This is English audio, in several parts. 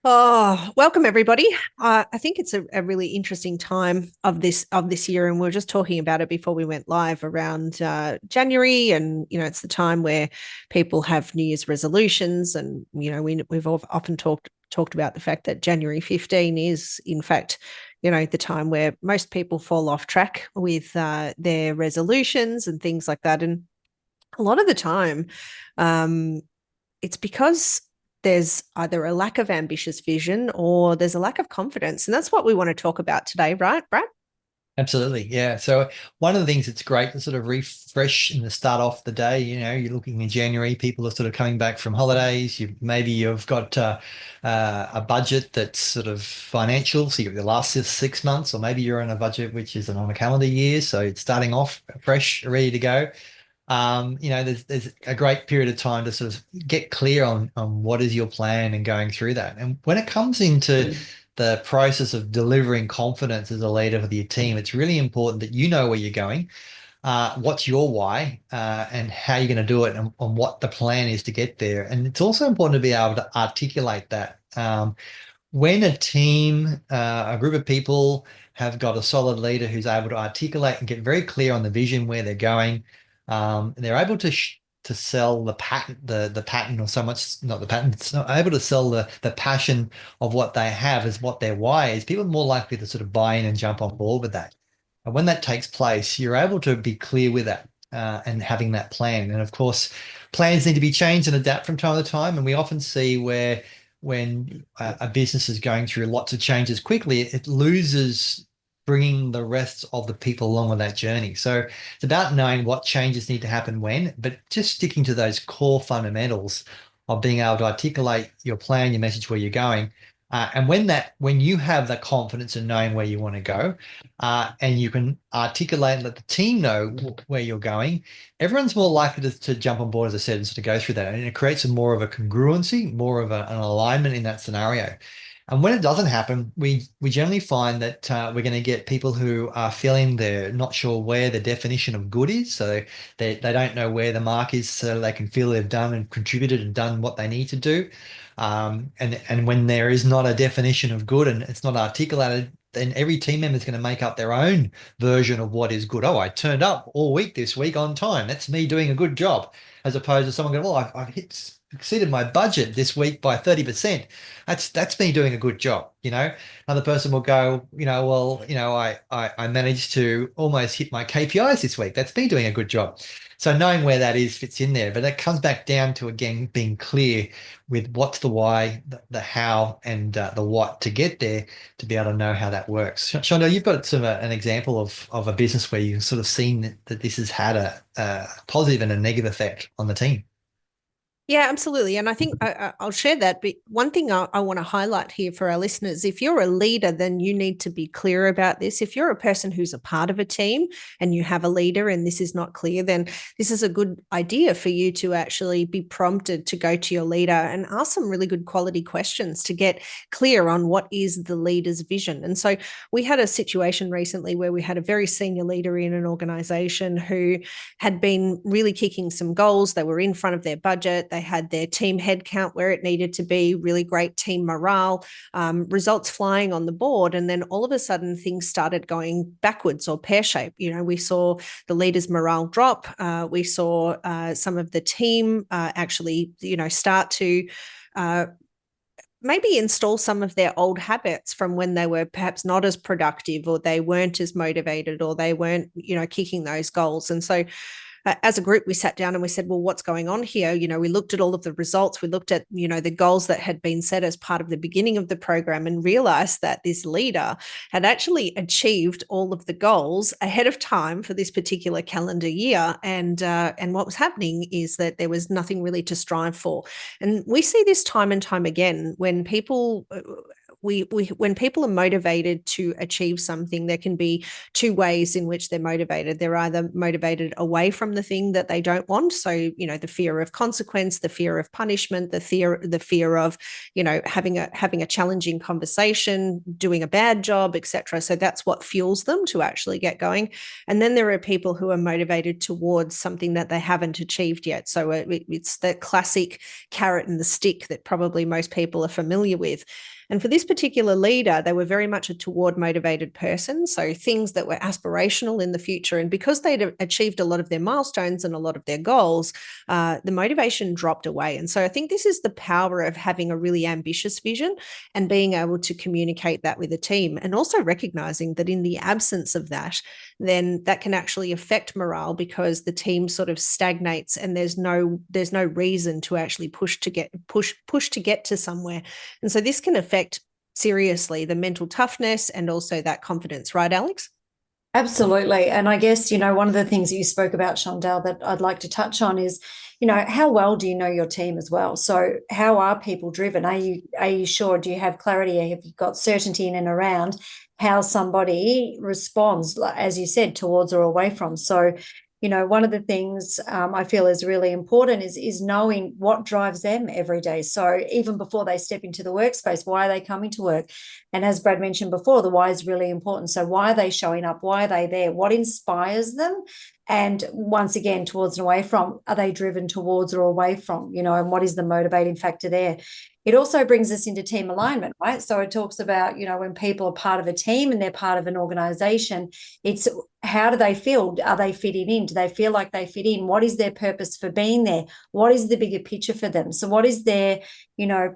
Oh, welcome everybody. I think it's a really interesting time of this year, and we were just talking about it before we went live around January, and it's the time where people have New Year's resolutions, and we've often talked about the fact that January 15 is, in fact, the time where most people fall off track with their resolutions and things like that, and a lot of the time, um, it's because there's either a lack of ambitious vision or there's a lack of confidence. And that's what we want to talk about today, right, Brad? Absolutely, yeah. So one of the things that's great to sort of refresh and to start off the day, you're looking in January, people are sort of coming back from holidays. You've got a budget that's sort of financial, so you've got the last 6 months, or maybe you're on a budget which is on a calendar year, so it's starting off fresh, ready to go. There's a great period of time to sort of get clear on what is your plan and going through that. And when it comes into the process of delivering confidence as a leader for your team, it's really important that you know where you're going, what's your why, and how you're going to do it, and what the plan is to get there. And it's also important to be able to articulate that. When a team, a group of people have got a solid leader who's able to articulate and get very clear on the vision where they're going, they're able to sell the patent, the pattern, or so much, not the patent, it's not able to sell the passion of what they have as what their why is. People are more likely to sort of buy in and jump on board with that. And when that takes place, you're able to be clear with that, and having that plan. And of course, plans need to be changed and adapt from time to time. And we often see where when a business is going through lots of changes quickly, it loses bringing the rest of the people along on that journey. So it's about knowing what changes need to happen when, but just sticking to those core fundamentals of being able to articulate your plan, your message, where you're going. And when you have that confidence in knowing where you want to go, and you can articulate and let the team know where you're going, everyone's more likely to jump on board, as I said, and sort of go through that. And it creates a more of a congruency, more of an alignment in that scenario. And when it doesn't happen, we generally find that we're going to get people who are feeling they're not sure where the definition of good is. So they don't know where the mark is, so they can feel they've done and contributed and done what they need to do. And when there is not a definition of good and it's not articulated, then every team member is going to make up their own version of what is good. Oh, I turned up all week this week on time. That's me doing a good job. As opposed to someone going, well, I've exceeded my budget this week by 30%. That's me doing a good job. Another person will go, well, I managed to almost hit my KPIs this week. That's me doing a good job. So knowing where that is fits in there, but that comes back down to, again, being clear with what's the why, the how, and the what to get there, to be able to know how that works. Shonda, you've got an example of a business where you've sort of seen that this has had a positive and a negative effect on the team. Yeah, absolutely. And I think I'll share that. But one thing I want to highlight here for our listeners, if you're a leader, then you need to be clear about this. If you're a person who's a part of a team and you have a leader and this is not clear, then this is a good idea for you to actually be prompted to go to your leader and ask some really good quality questions to get clear on what is the leader's vision. And so we had a situation recently where we had a very senior leader in an organization who had been really kicking some goals. They were in front of their budget. They had their team headcount where it needed to be, really great team morale, results flying on the board. And then all of a sudden, things started going backwards or pear shaped. We saw the leaders' morale drop. We saw some of the team actually, start to maybe install some of their old habits from when they were perhaps not as productive, or they weren't as motivated, or they weren't, kicking those goals. And so as a group, we sat down and we said, well, what's going on here? We looked at all of the results. We looked at, the goals that had been set as part of the beginning of the program, and realized that this leader had actually achieved all of the goals ahead of time for this particular calendar year. And what was happening is that there was nothing really to strive for. And we see this time and time again when people we when people are motivated to achieve something, there can be two ways in which they're motivated. They're either motivated away from the thing that they don't want, so the fear of consequence, the fear of punishment, the fear of having a challenging conversation, doing a bad job, etc. So that's what fuels them to actually get going. And then there are people who are motivated towards something that they haven't achieved yet. So it's the classic carrot and the stick that probably most people are familiar with. And for this particular leader, they were very much a toward motivated person. So things that were aspirational in the future. And because they'd achieved a lot of their milestones and a lot of their goals, the motivation dropped away. And so I think this is the power of having a really ambitious vision and being able to communicate that with a team, and also recognizing that in the absence of that, then that can actually affect morale, because the team sort of stagnates and there's no reason to actually push to get to somewhere. And so this can affect seriously the mental toughness and also that confidence, right, Alex? Absolutely. And I guess, one of the things that you spoke about, Shondell, that I'd like to touch on is, how well do you know your team as well? So how are people driven? Are you sure? Do you have clarity? Have you got certainty in and around how somebody responds, as you said, towards or away from? So, one of the things I feel is really important is knowing what drives them every day. So even before they step into the workspace, why are they coming to work? And as Brad mentioned before, the why is really important. So why are they showing up? Why are they there? What inspires them? And once again, towards and away from, are they driven towards or away from, and what is the motivating factor there? It also brings us into team alignment, right? So it talks about, when people are part of a team and they're part of an organization, it's how do they feel? Are they fitting in? Do they feel like they fit in? What is their purpose for being there? What is the bigger picture for them? So what is their,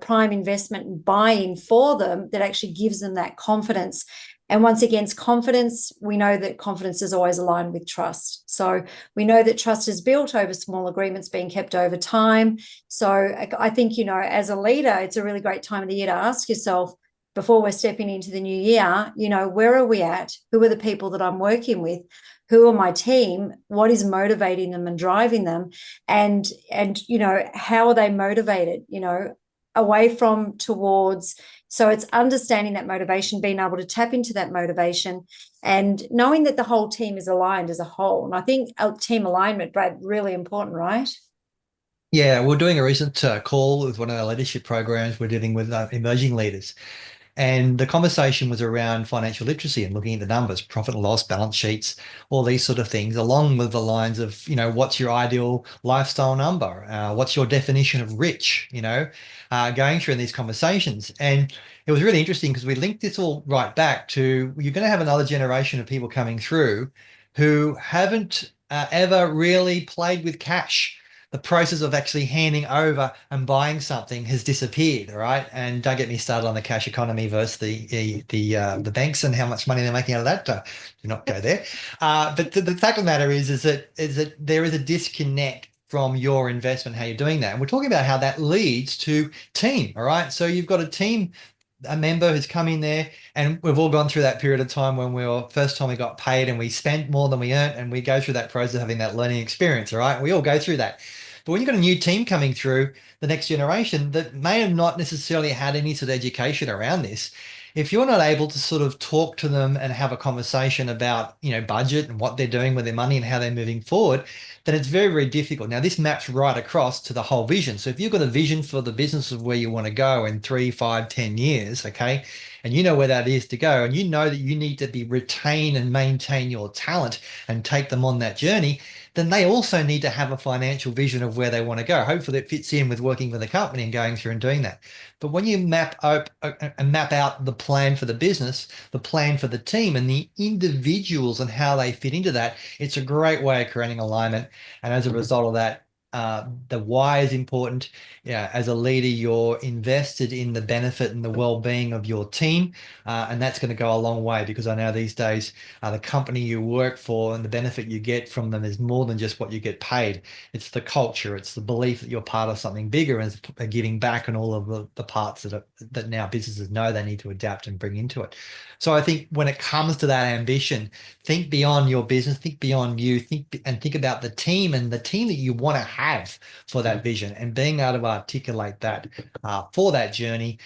prime investment and buy-in for them that actually gives them that confidence? And once again, confidence, we know that confidence is always aligned with trust. So we know that trust is built over small agreements being kept over time. So I think, as a leader, it's a really great time of the year to ask yourself, before we're stepping into the new year, where are we at? Who are the people that I'm working with? Who are my team? What is motivating them and driving them? And how are they motivated? Away from, towards. So it's understanding that motivation, being able to tap into that motivation, and knowing that the whole team is aligned as a whole. And I think team alignment, Brad, really important, right? Yeah, we're doing a recent call with one of our leadership programs. We're dealing with emerging leaders. And the conversation was around financial literacy and looking at the numbers, profit and loss, balance sheets, all these sort of things, along with the lines of, what's your ideal lifestyle number? What's your definition of rich? Going through in these conversations. And it was really interesting because we linked this all right back to, you're going to have another generation of people coming through who haven't ever really played with cash. The process of actually handing over and buying something has disappeared, all right? And don't get me started on the cash economy versus the banks and how much money they're making out of that. Do not go there. But the fact of the matter is that there is a disconnect from your investment, how you're doing that. And we're talking about how that leads to team, all right? So you've got a member who's come in there, and we've all gone through that period of time when first time we got paid and we spent more than we earned, and we go through that process of having that learning experience, all right? We all go through that. But when you've got a new team coming through, the next generation that may have not necessarily had any sort of education around this, if you're not able to sort of talk to them and have a conversation about, budget and what they're doing with their money and how they're moving forward, then it's very, very difficult. Now, this maps right across to the whole vision. So if you've got a vision for the business of where you want to go in 3, 5, 10 years, okay, and you know where that is to go, and you know that you need to retain and maintain your talent and take them on that journey, then they also need to have a financial vision of where they want to go. Hopefully it fits in with working with a company and going through and doing that. But when you map out the plan for the business, the plan for the team, and the individuals and how they fit into that, it's a great way of creating alignment. And as a result of that, the why is important. Yeah, as a leader, you're invested in the benefit and the well-being of your team, and that's going to go a long way, because I know these days the company you work for and the benefit you get from them is more than just what you get paid. It's the culture, it's the belief that you're part of something bigger, and it's giving back and all of the parts that now businesses know they need to adapt and bring into it. So I think when it comes to that ambition, think beyond your business, think beyond you, think about the team and the team that you want to have for that vision, and being able to articulate that for that journey,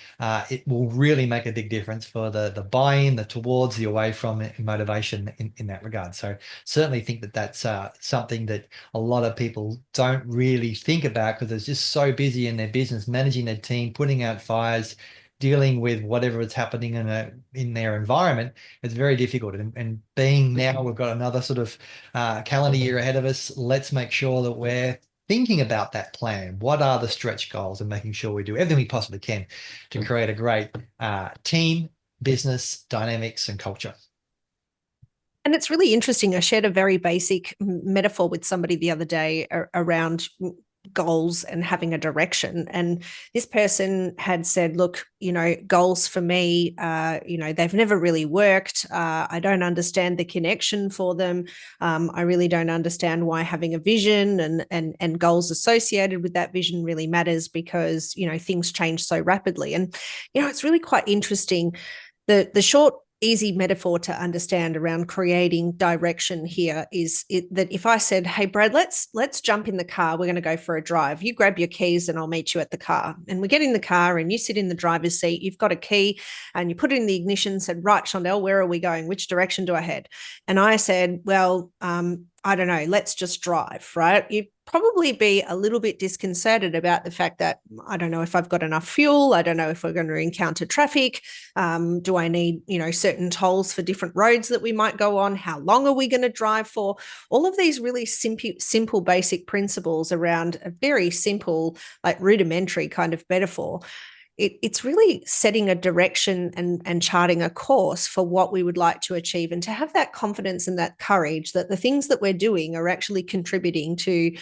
it will really make a big difference for the buy-in, the towards, the away from motivation in that regard. So certainly think that that's something that a lot of people don't really think about, because they're just so busy in their business, managing their team, putting out fires, dealing with whatever is happening in their environment. It's very difficult. And being now we've got another sort of calendar year ahead of us, let's make sure that we're thinking about that plan. What are the stretch goals, and making sure we do everything we possibly can to create a great team, business, dynamics, and culture. And it's really interesting. I shared a very basic metaphor with somebody the other day around goals and having a direction. And this person had said, look, goals for me, they've never really worked. I don't understand the connection for them. I really don't understand why having a vision and goals associated with that vision really matters, because, things change so rapidly. And, it's really quite interesting. The short, easy metaphor to understand around creating direction here is that if I said, hey, Brad, let's jump in the car, we're going to go for a drive. You grab your keys and I'll meet you at the car. And we get in the car and you sit in the driver's seat, you've got a key and you put it in the ignition, said, right, Shondell, where are we going? Which direction do I head? And I said, well, I don't know, let's just drive, right? You'd probably be a little bit disconcerted about the fact that I don't know if I've got enough fuel. I don't know if we're going to encounter traffic. Do I need, certain tolls for different roads that we might go on? How long are we going to drive for? All of these really simple, basic principles around a very simple, like rudimentary kind of metaphor. It's really setting a direction and charting a course for what we would like to achieve, and to have that confidence and that courage that the things that we're doing are actually contributing to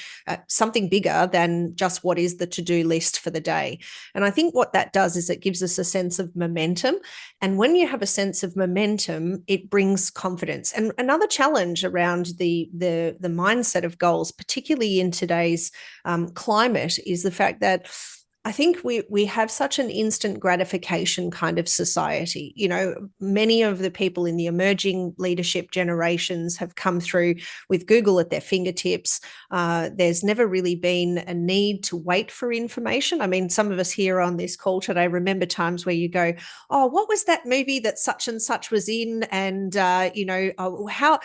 something bigger than just what is the to-do list for the day. And I think what that does is it gives us a sense of momentum. And when you have a sense of momentum, it brings confidence. And another challenge around the mindset of goals, particularly in today's climate, is the fact that I think we have such an instant gratification kind of society. Many of the people in the emerging leadership generations have come through with Google at their fingertips. There's never really been a need to wait for information. I mean, some of us here on this call today remember times where you go, oh, what was that movie that such and such was in? And, how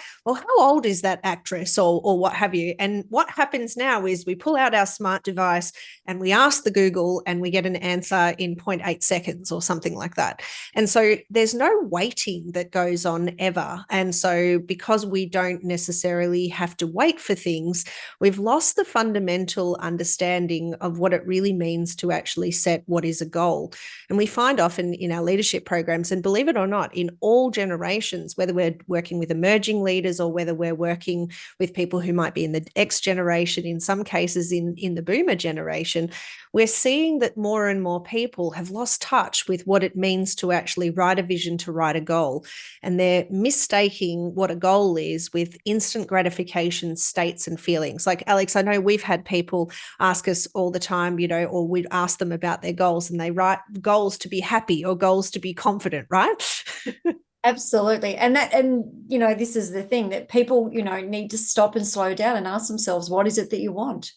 old is that actress or what have you? And what happens now is we pull out our smart device and we ask the Google, and we get an answer in 0.8 seconds or something like that. And so there's no waiting that goes on ever. And so because we don't necessarily have to wait for things, we've lost the fundamental understanding of what it really means to actually set what is a goal. And we find often in our leadership programs, and believe it or not, in all generations, whether we're working with emerging leaders or whether we're working with people who might be in the X generation, in some cases in the boomer generation, we're seeing that more and more people have lost touch with what it means to actually write a vision, to write a goal. And they're mistaking what a goal is with instant gratification states and feelings. Like, Alex, I know we've had people ask us all the time, or we'd ask them about their goals, and they write goals to be happy or goals to be confident, right? Absolutely. And this is the thing that people, need to stop and slow down and ask themselves, what is it that you want?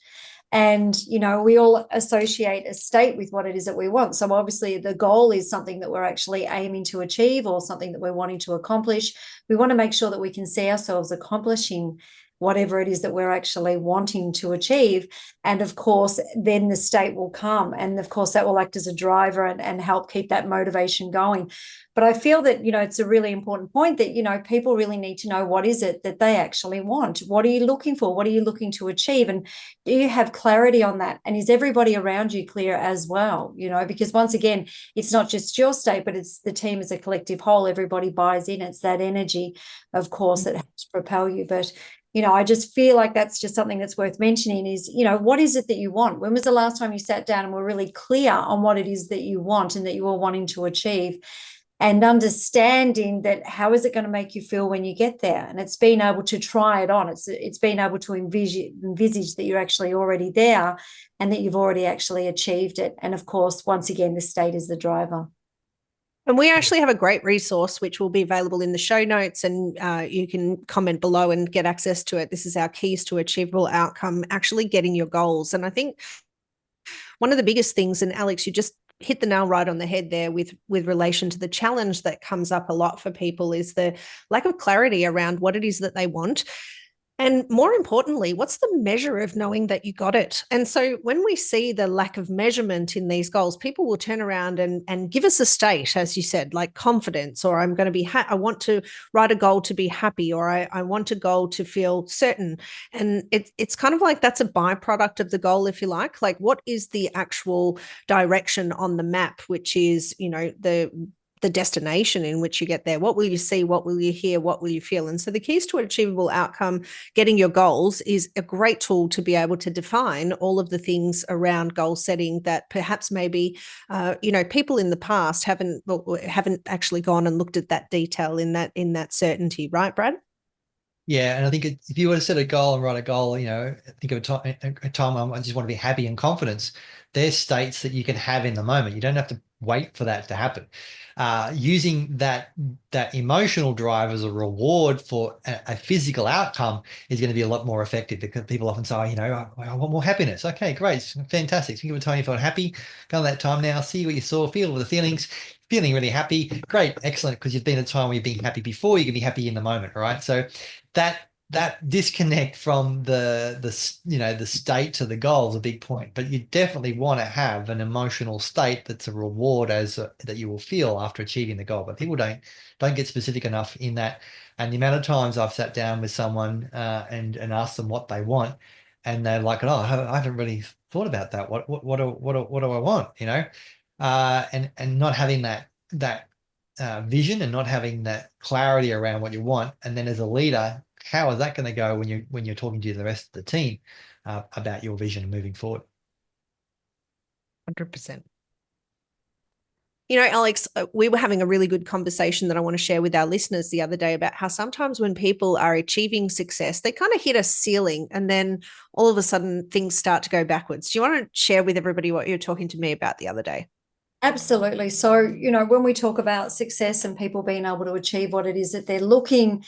And, we all associate a state with what it is that we want. So obviously the goal is something that we're actually aiming to achieve or something that we're wanting to accomplish. We want to make sure that we can see ourselves accomplishing whatever it is that we're actually wanting to achieve. And of course, then the state will come. And of course, that will act as a driver and help keep that motivation going. But I feel that, it's a really important point that, people really need to know, what is it that they actually want? What are you looking for? What are you looking to achieve? And do you have clarity on that? And is everybody around you clear as well? Because once again, it's not just your state, but it's the team as a collective whole. Everybody buys in. It's that energy, of course, that helps propel you. But I just feel like that's just something that's worth mentioning is, what is it that you want? When was the last time you sat down and were really clear on what it is that you want and that you are wanting to achieve? And understanding that, how is it going to make you feel when you get there? And it's being able to try it on. It's being able to envisage that you're actually already there and that you've already actually achieved it. And of course, once again, the state is the driver. And we actually have a great resource, which will be available in the show notes, and you can comment below and get access to it. This is our keys to achievable outcome, actually getting your goals. And I think one of the biggest things, and Alex, you just hit the nail right on the head there with relation to the challenge that comes up a lot for people, is the lack of clarity around what it is that they want. And more importantly, what's the measure of knowing that you got it? And so when we see the lack of measurement in these goals, people will turn around and give us a state, as you said, like confidence, or I'm going to be, I want to write a goal to be happy, or I want a goal to feel certain. And it's kind of like that's a byproduct of the goal, if you like. Like, what is the actual direction on the map, which is, the destination in which you get there? What will you see? What will you hear? What will you feel? And so the keys to achievable outcome, getting your goals, is a great tool to be able to define all of the things around goal setting that perhaps maybe, people in the past haven't actually gone and looked at that detail in that certainty. Right, Brad? Yeah, and I think if you were to set a goal and write a goal, think of a time I just want to be happy and confidence. There's states that you can have in the moment. You don't have to wait for that to happen. Using that emotional drive as a reward for a physical outcome is going to be a lot more effective, because people often say, I want more happiness. Okay, great, fantastic. So you give a time you felt happy. Go on that time now. See what you saw. Feel the feelings. Feeling really happy. Great, excellent. Because you've been at a time where you've been happy before. You can be happy in the moment, right? So that disconnect from the state to the goal is a big point. But you definitely want to have an emotional state that's a reward that you will feel after achieving the goal. But people don't get specific enough in that. And the amount of times I've sat down with someone and asked them what they want, and they're like, "Oh, I haven't really thought about that. What do I want?" And not having that vision, and not having that clarity around what you want. And then as a leader, how is that going to go when you're talking to the rest of the team about your vision and moving forward? 100%. Alex, we were having a really good conversation that I want to share with our listeners the other day about how sometimes when people are achieving success, they kind of hit a ceiling, and then all of a sudden things start to go backwards. Do you want to share with everybody what you were talking to me about the other day? Absolutely. So, when we talk about success and people being able to achieve what it is that they're looking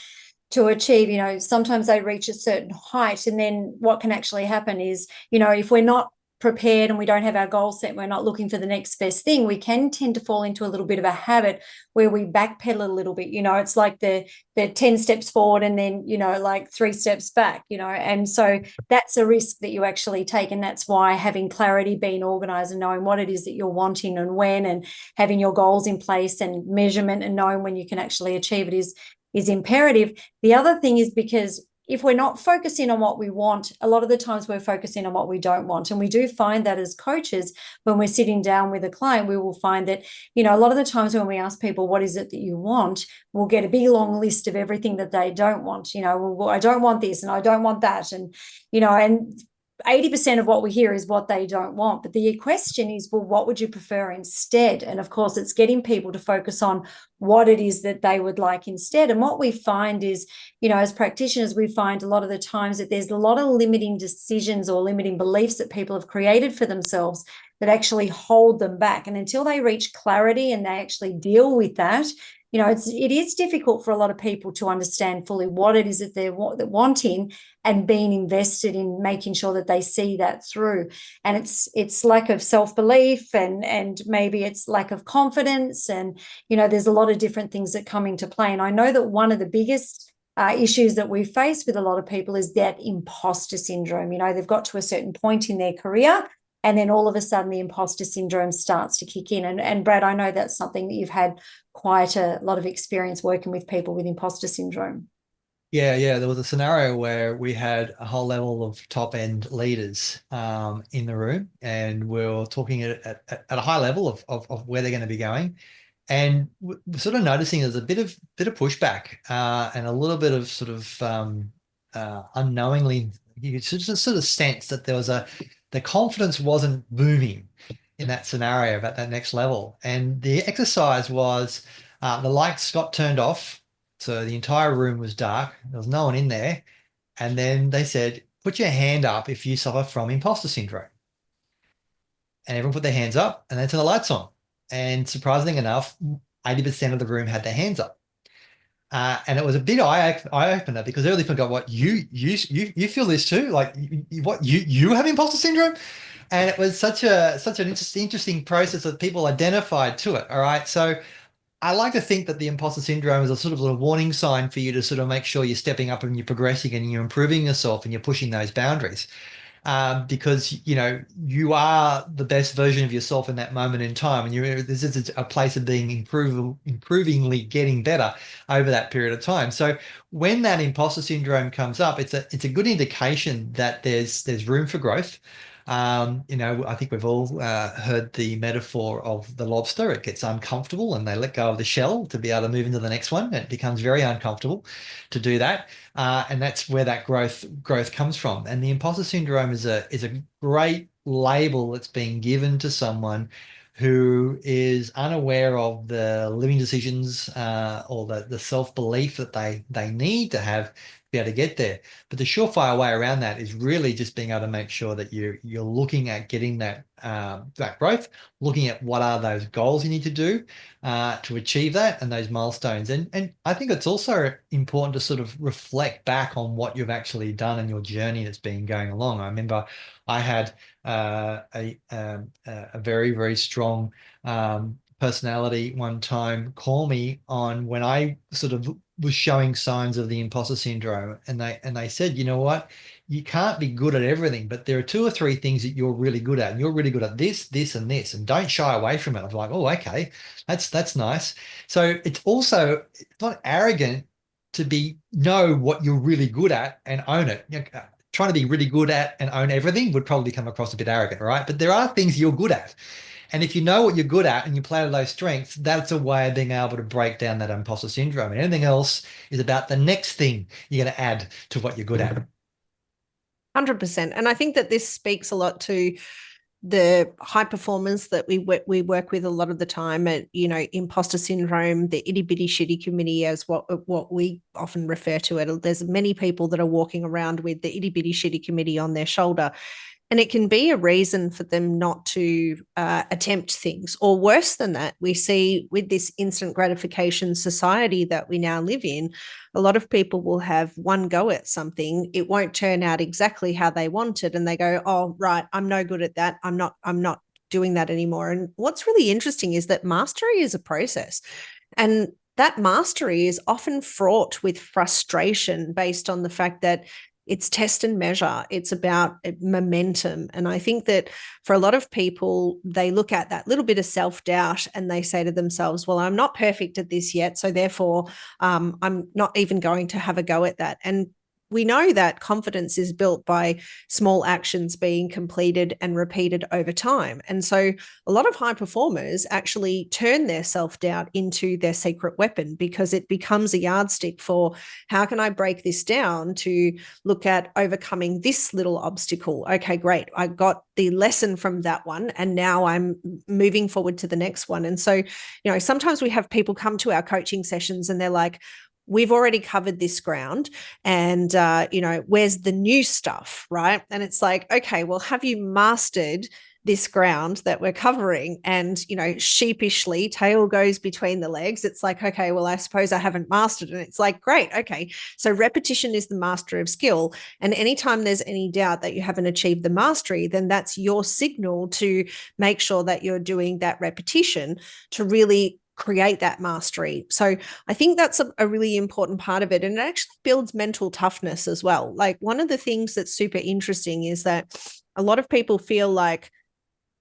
to achieve, sometimes they reach a certain height, and then what can actually happen is, if we're not prepared and we don't have our goal set, we're not looking for the next best thing, we can tend to fall into a little bit of a habit where we backpedal a little bit. It's like the 10 steps forward and then, like 3 steps back, and so that's a risk that you actually take. And that's why having clarity, being organized and knowing what it is that you're wanting and when, and having your goals in place and measurement and knowing when you can actually achieve it is imperative. The other thing is, because if we're not focusing on what we want, a lot of the times we're focusing on what we don't want. And we do find that as coaches, when we're sitting down with a client, we will find that, a lot of the times when we ask people, what is it that you want? We'll get a big long list of everything that they don't want. Well, I don't want this and I don't want that. And, and 80% of what we hear is what they don't want. But the question is, well, what would you prefer instead? And of course, it's getting people to focus on what it is that they would like instead. And what we find is, as practitioners, we find a lot of the times that there's a lot of limiting decisions or limiting beliefs that people have created for themselves that actually hold them back. And until they reach clarity and they actually deal with that, it is difficult for a lot of people to understand fully what it is that they're wanting, and being invested in making sure that they see that through. And it's lack of self-belief, and maybe it's lack of confidence, and there's a lot of different things that come into play. And I know that one of the biggest issues that we face with a lot of people is that imposter syndrome. They've got to a certain point in their career, and then all of a sudden the imposter syndrome starts to kick in. And Brad, I know that's something that you've had quite a lot of experience working with people with imposter syndrome. Yeah. There was a scenario where we had a whole level of top end leaders in the room, and we're talking at a high level of where they're going to be going. And we're sort of noticing there's a bit of pushback and a little bit of sort of unknowingly, you could sort of sense that there was the confidence wasn't booming in that scenario about that next level. And the exercise was the lights got turned off, so the entire room was dark. There was no one in there. And then they said, put your hand up if you suffer from imposter syndrome. And everyone put their hands up, and they turned the lights on. And surprisingly enough, 80% of the room had their hands up. And it was a big eye opener, because early people go, "What, you feel this too? Like, you have imposter syndrome?" And it was such an interesting process that people identified to it. All right, so I like to think that the imposter syndrome is a sort of little warning sign for you to sort of make sure you're stepping up and you're progressing and you're improving yourself and you're pushing those boundaries. Because you are the best version of yourself in that moment in time, and this is a place of being improvingly getting better over that period of time. So when that imposter syndrome comes up, it's a good indication that there's room for growth. I think we've all heard the metaphor of the lobster. It gets uncomfortable and they let go of the shell to be able to move into the next one. It becomes very uncomfortable to do that. And that's where that growth comes from. And the imposter syndrome is a great label that's being given to someone who is unaware of the living decisions or the self-belief that they need to have be able to get there. But the surefire way around that is really just being able to make sure that you're looking at getting that growth, looking at what are those goals you need to do to achieve that, and those milestones. And I think it's also important to sort of reflect back on what you've actually done in your journey that's been going along. I remember I had a very, very strong personality one time call me on when I sort of was showing signs of the imposter syndrome, and they said, "You know what, you can't be good at everything, but there are 2 or 3 things that you're really good at, and you're really good at this, and this, and don't shy away from it." I was like, "Oh, okay, that's nice." So it's not arrogant to know what you're really good at and own it. Trying to be really good at and own everything would probably come across a bit arrogant, right? But there are things you're good at. And if you know what you're good at and you play to those strengths, that's a way of being able to break down that imposter syndrome. And anything else is about the next thing you're going to add to what you're good at. 100%. And I think that this speaks a lot to the high performers that we work with a lot of the time at, imposter syndrome, the itty bitty shitty committee, as what we often refer to it. There's many people that are walking around with the itty bitty shitty committee on their shoulder. And it can be a reason for them not to attempt things. Or worse than that, we see with this instant gratification society that we now live in, a lot of people will have one go at something. It won't turn out exactly how they wanted. And they go, "Oh, right, I'm no good at that. I'm not doing that anymore." And what's really interesting is that mastery is a process. And that mastery is often fraught with frustration based on the fact that it's test and measure. It's about momentum. And I think that for a lot of people, they look at that little bit of self-doubt and they say to themselves, "Well, I'm not perfect at this yet, so therefore I'm not even going to have a go at that." And we know that confidence is built by small actions being completed and repeated over time. And so a lot of high performers actually turn their self-doubt into their secret weapon, because it becomes a yardstick for, how can I break this down to look at overcoming this little obstacle? Okay, great. I got the lesson from that one, and now I'm moving forward to the next one. And so, sometimes we have people come to our coaching sessions and they're like, "We've already covered this ground, and where's the new stuff?" Right? And it's like, okay, well, have you mastered this ground that we're covering? And sheepishly, tail goes between the legs. It's like, okay, well, I suppose I haven't mastered it. And it's like, great, okay. So repetition is the master of skill. And anytime there's any doubt that you haven't achieved the mastery, then that's your signal to make sure that you're doing that repetition to really create that mastery. So I think that's a really important part of it. And it actually builds mental toughness as well. Like, one of the things that's super interesting is that a lot of people feel like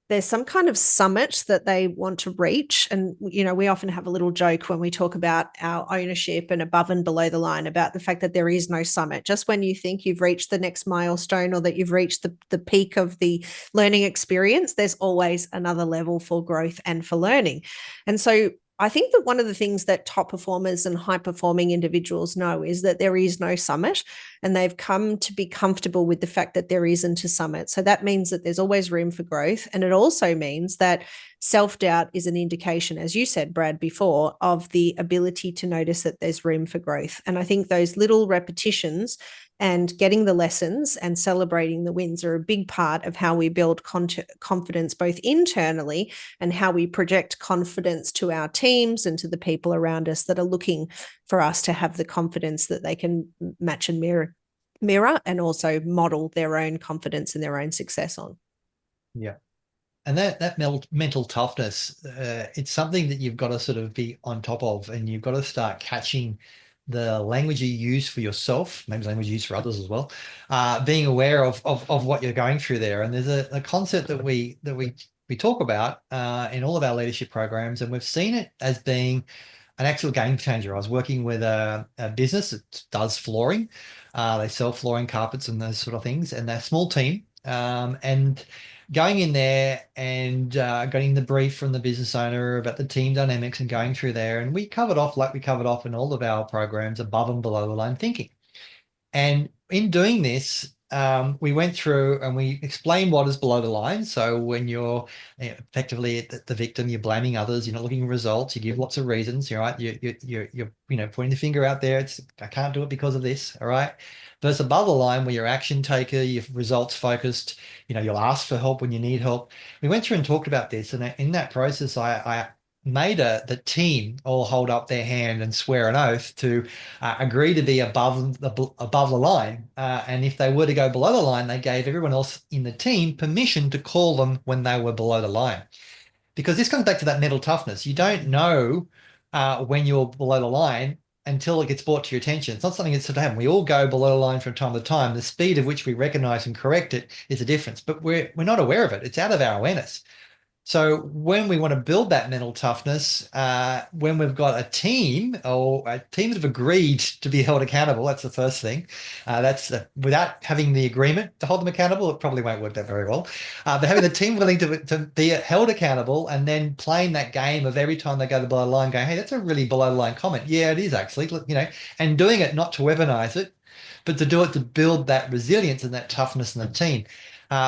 there's some kind of summit that they want to reach. And, we often have a little joke when we talk about our ownership and above and below the line, about the fact that there is no summit. Just when you think you've reached the next milestone, or that you've reached the peak of the learning experience, there's always another level for growth and for learning. And so I think that one of the things that top performers and high performing individuals know is that there is no summit, and they've come to be comfortable with the fact that there isn't a summit. So that means that there's always room for growth. And it also means that self-doubt is an indication, as you said, Brad, before, of the ability to notice that there's room for growth. And I think those little repetitions and getting the lessons and celebrating the wins are a big part of how we build confidence both internally and how we project confidence to our teams and to the people around us that are looking for us to have the confidence that they can match and mirror and also model their own confidence and their own success on. Yeah. And that mental toughness, it's something that you've got to sort of be on top of, and you've got to start catching the language you use for yourself, maybe language you use for others as well, being aware of what you're going through there. And there's a concept that we talk about in all of our leadership programs, and we've seen it as being an actual game changer. I was working with a business that does flooring. They sell flooring, carpets, and those sort of things, and they're a small team. And going in there and getting the brief from the business owner about the team dynamics and going through there. And we covered off, like we covered off in all of our programs, above and below the line thinking. And in doing this, we went through and we explained what is below the line. So when you're effectively the victim, you're blaming others, you're not looking at results, you give lots of reasons, right? You're pointing the finger out there. I can't do it because of this, all right? Versus above the line where you're action taker, you're results focused, you'll ask for help when you need help. We went through and talked about this, and in that process, I made the team all hold up their hand and swear an oath to agree to be above the line. And if they were to go below the line, they gave everyone else in the team permission to call them when they were below the line. Because this comes back to that mental toughness. You don't know when you're below the line until it gets brought to your attention. It's not something that's sort of happen. We all go below the line from time to time. The speed at which we recognize and correct it is a difference, but we're not aware of it. It's out of our awareness. So when we want to build that mental toughness, when we've got a team or a team that have agreed to be held accountable, that's the first thing. Without having the agreement to hold them accountable, it probably won't work that very well. But having the team willing to be held accountable and then playing that game of every time they go to below the line, going, hey, that's a really below the line comment. Yeah, it is actually, and doing it not to weaponize it, but to do it to build that resilience and that toughness in the team.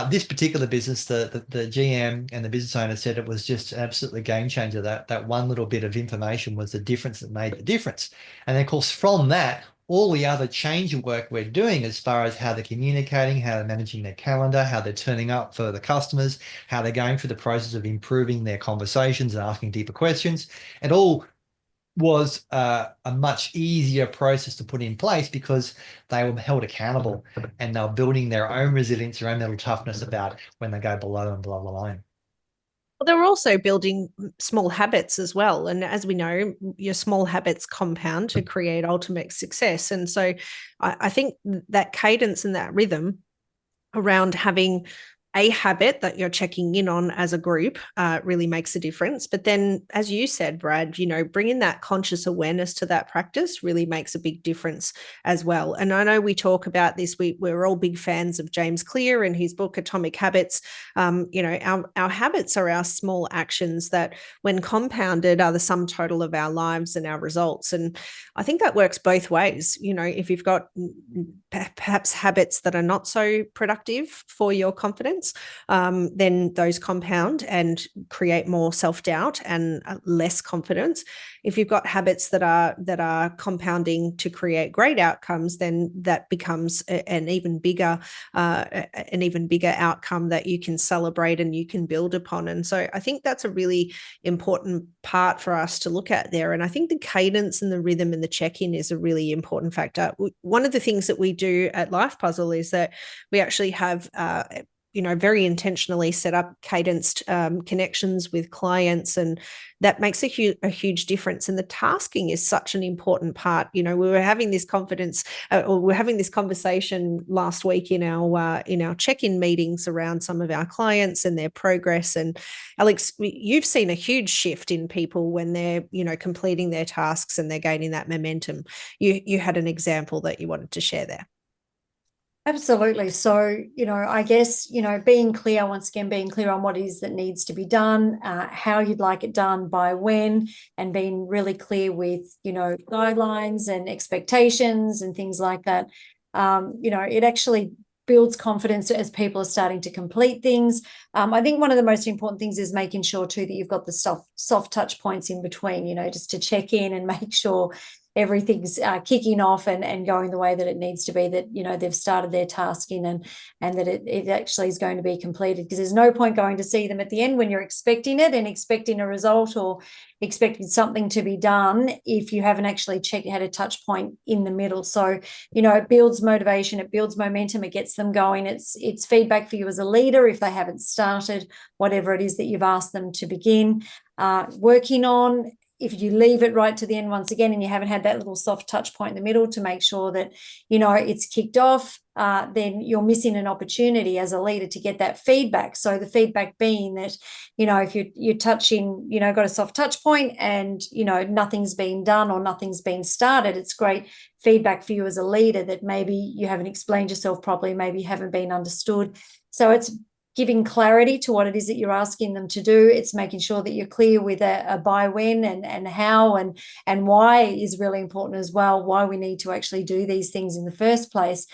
This particular business, the GM and the business owner said it was just an absolutely game changer. That one little bit of information was the difference that made the difference. And of course, from that, all the other change work we're doing as far as how they're communicating, how they're managing their calendar, how they're turning up for the customers, how they're going through the process of improving their conversations and asking deeper questions, it all was a much easier process to put in place because they were held accountable and they were building their own resilience, their own mental toughness about when they go below and below the line. Well, they're also building small habits as well. And as we know, your small habits compound to create ultimate success. And so I think that cadence and that rhythm around having a habit that you're checking in on as a group really makes a difference. But then, as you said, Brad, bringing that conscious awareness to that practice really makes a big difference as well. And I know we talk about this. We're all big fans of James Clear and his book, Atomic Habits. Our habits are our small actions that, when compounded, are the sum total of our lives and our results. And I think that works both ways. If you've got perhaps habits that are not so productive for your confidence, then those compound and create more self-doubt and less confidence. If you've got habits that are compounding to create great outcomes, then that becomes an even bigger outcome that you can celebrate and you can build upon. And so I think that's a really important part for us to look at there. And I think the cadence and the rhythm and the check-in is a really important factor. One of the things that we do at Life Puzzle is that we actually have very intentionally set up cadenced connections with clients, and that makes a huge difference. And the tasking is such an important part. We were having this conversation last week in our check-in meetings around some of our clients and their progress. And Alex, you've seen a huge shift in people when they're completing their tasks and they're gaining that momentum. You had an example that you wanted to share there. Absolutely. So, I guess, being clear on what it is that needs to be done, how you'd like it done, by when, and being really clear with, guidelines and expectations and things like that. It actually builds confidence as people are starting to complete things. I think one of the most important things is making sure too that you've got the soft touch points in between, just to check in and make sure everything's kicking off and going the way that it needs to be, that, you know, they've started their tasking and that it actually is going to be completed. Because there's no point going to see them at the end when you're expecting it and expecting a result or expecting something to be done if you haven't actually had a touch point in the middle. So, you know, it builds motivation, it builds momentum, it gets them going. It's feedback for you as a leader if they haven't started whatever it is that you've asked them to begin working on. If you leave it right to the end once again and you haven't had that little soft touch point in the middle to make sure that, you know, it's kicked off, then you're missing an opportunity as a leader to get that feedback. So the feedback being that, you know, if you're touching, you know, got a soft touch point and, you know, nothing's been done or nothing's been started, it's great feedback for you as a leader that maybe you haven't explained yourself properly, maybe you haven't been understood. So it's giving clarity to what it is that you're asking them to do. It's making sure that you're clear with a by when and how and why is really important as well, why we need to actually do these things in the first place.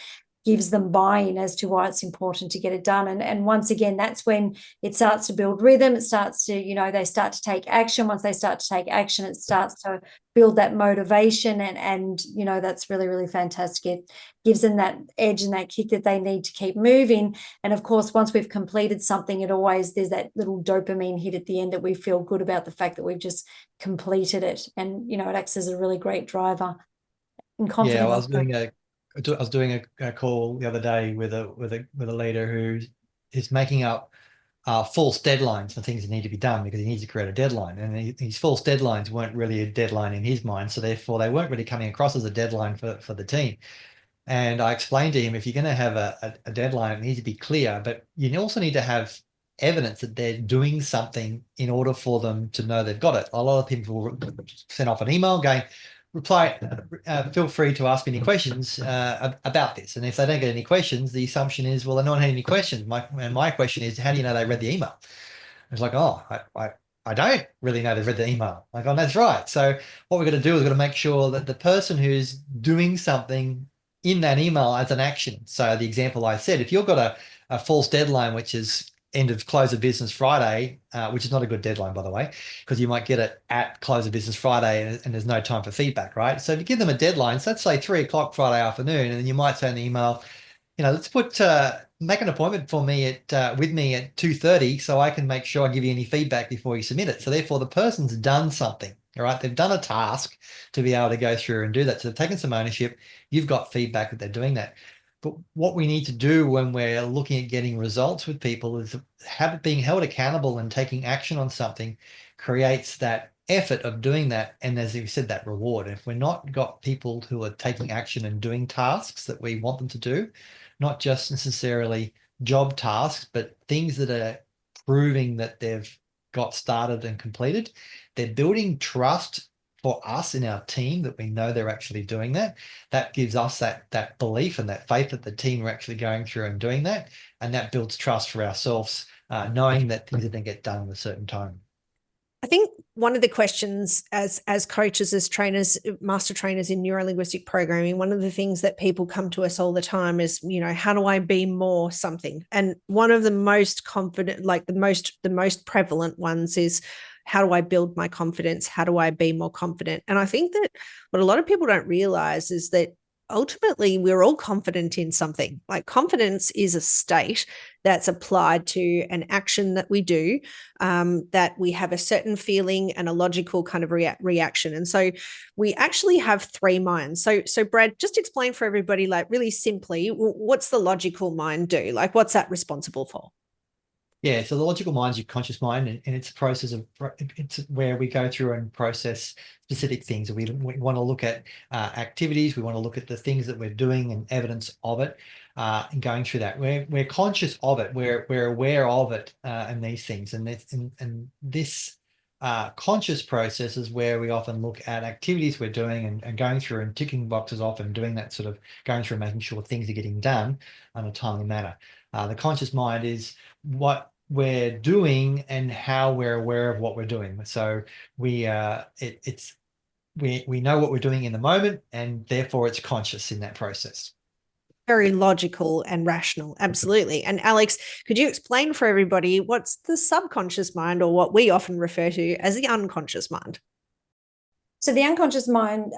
Gives them buy-in as to why it's important to get it done. And once again, that's when it starts to build rhythm. It starts to, you know, they start to take action. Once they start to take action, it starts to build that motivation. And you know, that's really, really fantastic. It gives them that edge and that kick that they need to keep moving. And of course, once we've completed something, there's that little dopamine hit at the end that we feel good about the fact that we've just completed it. And, you know, it acts as a really great driver and confidence. Yeah, well, I was doing a call the other day with a leader who is making up false deadlines for things that need to be done because he needs to create a deadline, and these false deadlines weren't really a deadline in his mind, so therefore they weren't really coming across as a deadline for the team. And I explained to him, if you're going to have a deadline, it needs to be clear, but you also need to have evidence that they're doing something in order for them to know they've got it. A lot of people will send off an email going, feel free to ask me any questions about this. And if they don't get any questions, the assumption is, well, no one had any questions. My question is, how do you know they read the email? It's like, oh, I don't really know they've read the email. Like, oh, that's right. So what we're going to do is we're going to make sure that the person who's doing something in that email as an action. So the example I said, if you've got a false deadline, which is end of close of business Friday, which is not a good deadline, by the way, because you might get it at close of business Friday and there's no time for feedback, right? So if you give them a deadline, so let's say 3 o'clock Friday afternoon, and then you might say in the email, you know, let's make an appointment for me with me at 2:30 so I can make sure I give you any feedback before you submit it. So therefore the person's done something, all right? They've done a task to be able to go through and do that. So they've taken some ownership. You've got feedback that they're doing that. But what we need to do when we're looking at getting results with people is being held accountable and taking action on something creates that effort of doing that. And as you said, that reward. If we're not got people who are taking action and doing tasks that we want them to do, not just necessarily job tasks, but things that are proving that they've got started and completed, they're building trust for us in our team that we know they're actually doing that. That gives us that belief and that faith that the team are actually going through and doing that. And that builds trust for ourselves, knowing that things are going to get done in a certain time. I think one of the questions as coaches, as trainers, master trainers in neuro-linguistic programming, one of the things that people come to us all the time is, you know, how do I be more something? And one of the most confident, like the most prevalent ones is, how do I build my confidence? How do I be more confident? And I think that what a lot of people don't realize is that ultimately we're all confident in something. Like, confidence is a state that's applied to an action that we do, that we have a certain feeling and a logical kind of reaction. And so we actually have 3 minds. So Brad, just explain for everybody, like really simply, what's the logical mind do? Like, what's that responsible for? Yeah, so the logical mind is your conscious mind, and it's a process it's where we go through and process specific things. We want to look at activities, we want to look at the things that we're doing and evidence of it, and going through that. We're conscious of it, we're aware of it, and these things, and this conscious process is where we often look at activities we're doing and going through and ticking boxes off and doing that, sort of going through and making sure things are getting done in a timely manner. The conscious mind is what we're doing and how we're aware of what we're doing. So we know what we're doing in the moment, and therefore it's conscious in that process. Very logical and rational. Absolutely. And Alex, could you explain for everybody what's the subconscious mind, or what we often refer to as the unconscious mind? So the unconscious mind,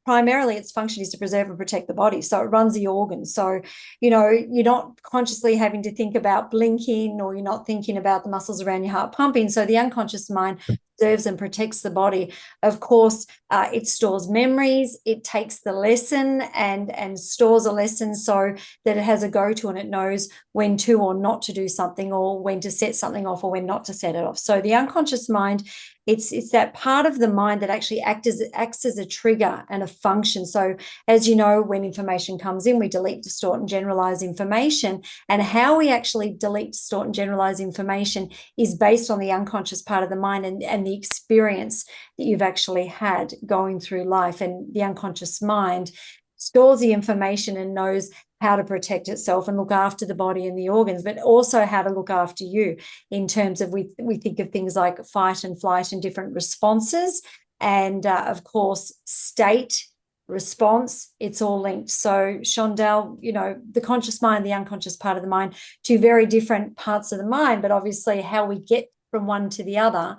primarily its function is to preserve and protect the body. So it runs the organs. So, you're not consciously having to think about blinking, or you're not thinking about the muscles around your heart pumping. So the unconscious mind preserves and protects the body. Of course, it stores memories. It takes the lesson and stores a lesson so that it has a go-to, and it knows when to or not to do something, or when to set something off or when not to set it off. So the unconscious mind, it's that part of the mind that actually acts as a trigger and a function. So as you know, when information comes in, we delete, distort, and generalize information. And how we actually delete, distort, and generalize information is based on the unconscious part of the mind and the experience that you've actually had going through life. And the unconscious mind stores the information and knows how to protect itself and look after the body and the organs, but also how to look after you in terms of, we think of things like fight and flight and different responses. And of course, state, response, it's all linked. So Shondell, the conscious mind, the unconscious part of the mind, two very different parts of the mind, but obviously how we get from one to the other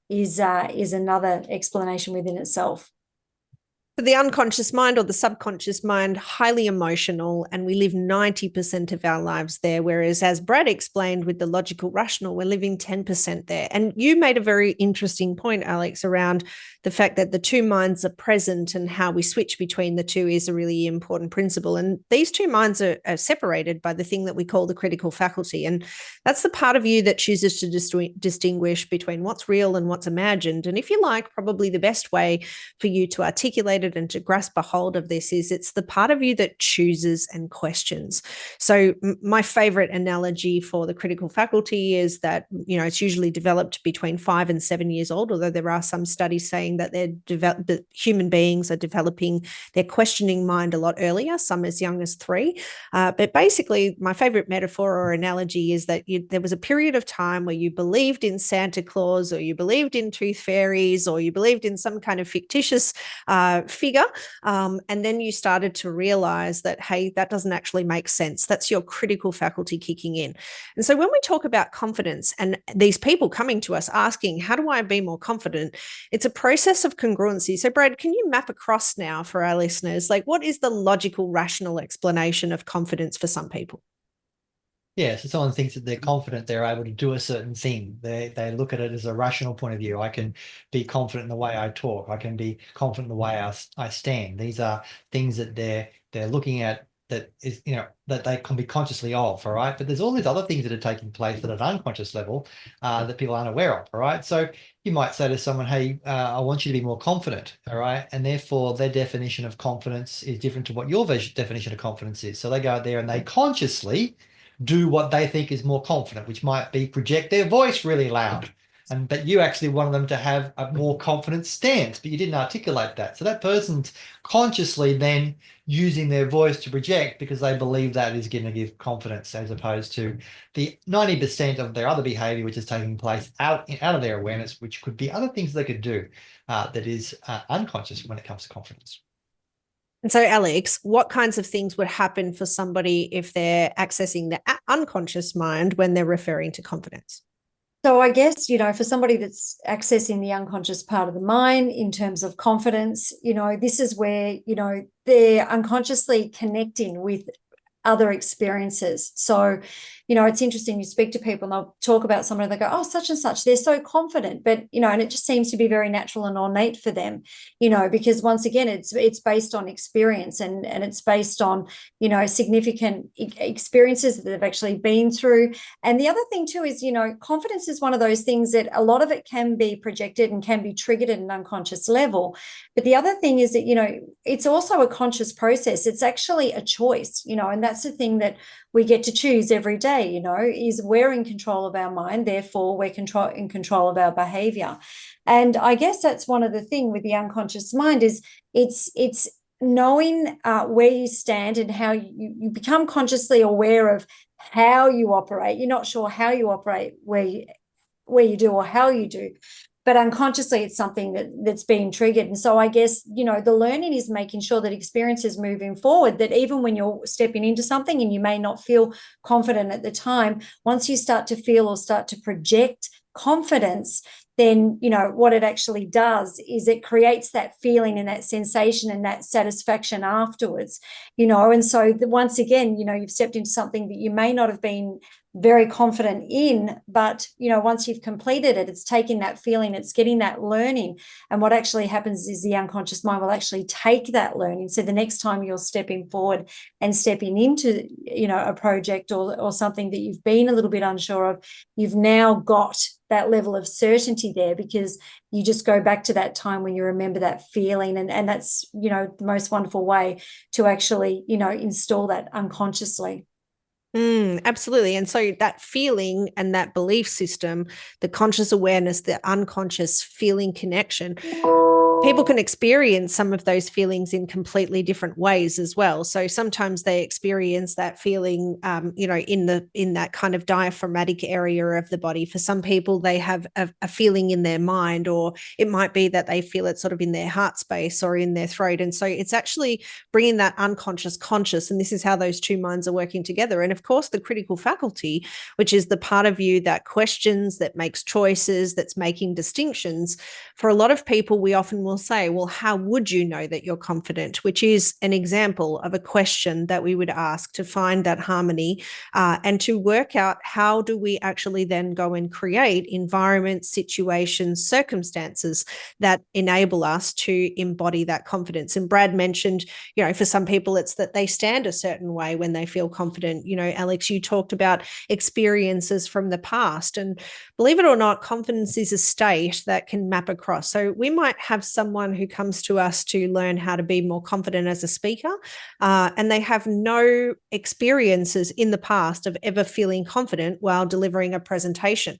is another explanation within itself. The unconscious mind or the subconscious mind, highly emotional, and we live 90% of our lives there. Whereas, as Brad explained with the logical rational, we're living 10% there. And you made a very interesting point, Alex, around the fact that the two minds are present, and how we switch between the two is a really important principle. And these two minds are separated by the thing that we call the critical faculty. And that's the part of you that chooses to distinguish between what's real and what's imagined. And if you like, probably the best way for you to articulate it and to grasp a hold of this is it's the part of you that chooses and questions. So my favorite analogy for the critical faculty is that, it's usually developed between 5 and 7 years old, although there are some studies saying that that human beings are developing their questioning mind a lot earlier, some as young as 3. But basically, my favorite metaphor or analogy is that there was a period of time where you believed in Santa Claus, or you believed in tooth fairies, or you believed in some kind of fictitious figure. And then you started to realize that, hey, that doesn't actually make sense. That's your critical faculty kicking in. And so when we talk about confidence and these people coming to us asking, how do I be more confident? It's a process of congruency. So Brad, can you map across now for our listeners, like what is the logical, rational explanation of confidence for some people? Yeah, so someone thinks that they're confident they're able to do a certain thing. They look at it as a rational point of view. I can be confident in the way I talk. I can be confident in the way I stand. These are things that they're looking at that is, that they can be consciously of, all right? But there's all these other things that are taking place at an unconscious level that people aren't aware of, all right? So you might say to someone, hey, I want you to be more confident, all right? And therefore their definition of confidence is different to what your definition of confidence is. So they go out there and they consciously do what they think is more confident, which might be project their voice really loud. But you actually wanted them to have a more confident stance, but you didn't articulate that. So that person's consciously then using their voice to project because they believe that is going to give confidence, as opposed to the 90% of their other behavior, which is taking place out of their awareness, which could be other things they could do that is unconscious when it comes to confidence. And so, Alex, what kinds of things would happen for somebody if they're accessing the unconscious mind when they're referring to confidence? So I guess, for somebody that's accessing the unconscious part of the mind in terms of confidence, this is where, they're unconsciously connecting with other experiences. So, it's interesting, you speak to people and they'll talk about someone and they go, oh, such and such, they're so confident, but, and it just seems to be very natural and ornate for them, because once again, it's based on experience and it's based on, significant experiences that they've actually been through. And the other thing too is, confidence is one of those things that a lot of it can be projected and can be triggered at an unconscious level. But the other thing is that, it's also a conscious process. It's actually a choice, and that's the thing that we get to choose every day, is we're in control of our mind, therefore we're in control of our behavior. And I guess that's one of the things with the unconscious mind is it's knowing where you stand and how you become consciously aware of how you operate. You're not sure how you operate, where you do or how you do, but unconsciously it's something that's being triggered. And so I guess, the learning is making sure that experiences moving forward, that even when you're stepping into something and you may not feel confident at the time, once you start to feel or start to project confidence, then, you know, what it actually does is it creates that feeling and that sensation and that satisfaction afterwards, you know. And so once again, you know, you've stepped into something that you may not have been very confident in, but, you know, once you've completed it, it's taking that feeling, it's getting that learning. And what actually happens is the unconscious mind will actually take that learning. So the next time you're stepping forward and stepping into, you know, a project or something that you've been a little bit unsure of, you've now got that level of certainty there, because you just go back to that time when you remember that feeling. And that's, you know, the most wonderful way to actually, you know, install that unconsciously. Absolutely. And so that feeling and that belief system, the conscious awareness, the unconscious feeling connection, people can experience some of those feelings in completely different ways as well. So sometimes they experience that feeling, you know, in that kind of diaphragmatic area of the body. For some people, they have a feeling in their mind, or it might be that they feel it sort of in their heart space or in their throat. And so it's actually bringing that unconscious conscious, and this is how those two minds are working together. And of course, the critical faculty, which is the part of you that questions, that makes choices, that's making distinctions. For a lot of people, we often will say, well, how would you know that you're confident? Which is an example of a question that we would ask to find that harmony and to work out how do we actually then go and create environments, situations, circumstances that enable us to embody that confidence. And Brad mentioned, you know, for some people, it's that they stand a certain way when they feel confident. You know, Alex, you talked about experiences from the past. And believe it or not, confidence is a state that can map across. So we might have someone who comes to us to learn how to be more confident as a speaker, and they have no experiences in the past of ever feeling confident while delivering a presentation.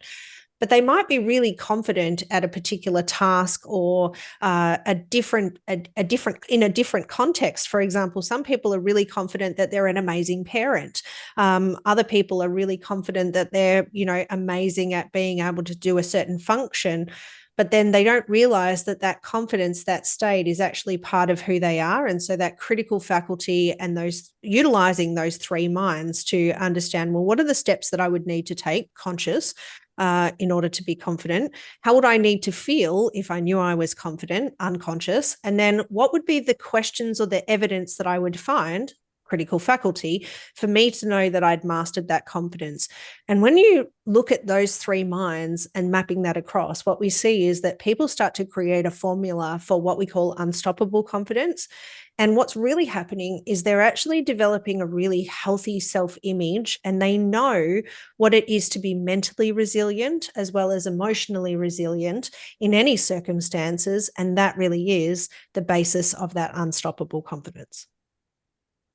But they might be really confident at a particular task or a different in a different context. For example, some people are really confident that they're an amazing parent. Other people are really confident that they're, you know, amazing at being able to do a certain function. But then they don't realize that that confidence, that state, is actually part of who they are. And so that critical faculty and those utilizing those three minds to understand, well, what are the steps that I would need to take conscious in order to be confident? How would I need to feel if I knew I was confident, unconscious? And then what would be the questions or the evidence that I would find, critical faculty, for me to know that I'd mastered that confidence? And when you look at those three minds and mapping that across, what we see is that people start to create a formula for what we call unstoppable confidence. And what's really happening is they're actually developing a really healthy self-image, and they know what it is to be mentally resilient as well as emotionally resilient in any circumstances. And that really is the basis of that unstoppable confidence.